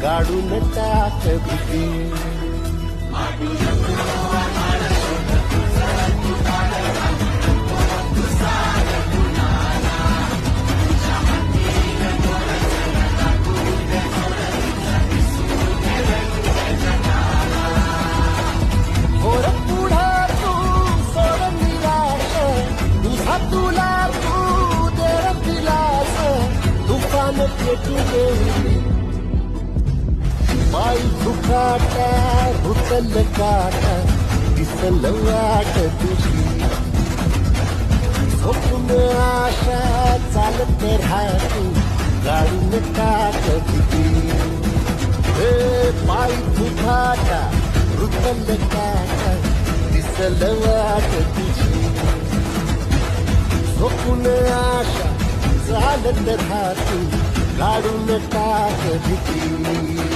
काढून टाक भीती. थोर पुढे तू सोड निराश, तुझा तुला तू दे दिलास, तुफान पेटू दे. पाय दुखाटा रुतल काटा दिसल वाट तुझी. स्वप्न आशा चालत राहतो काढून टाक भीती. पाय दुखाटा रुतल काटा दिसल वाट तुझी. स्वप्न आशा चालत राहतो काढून टाक भीती.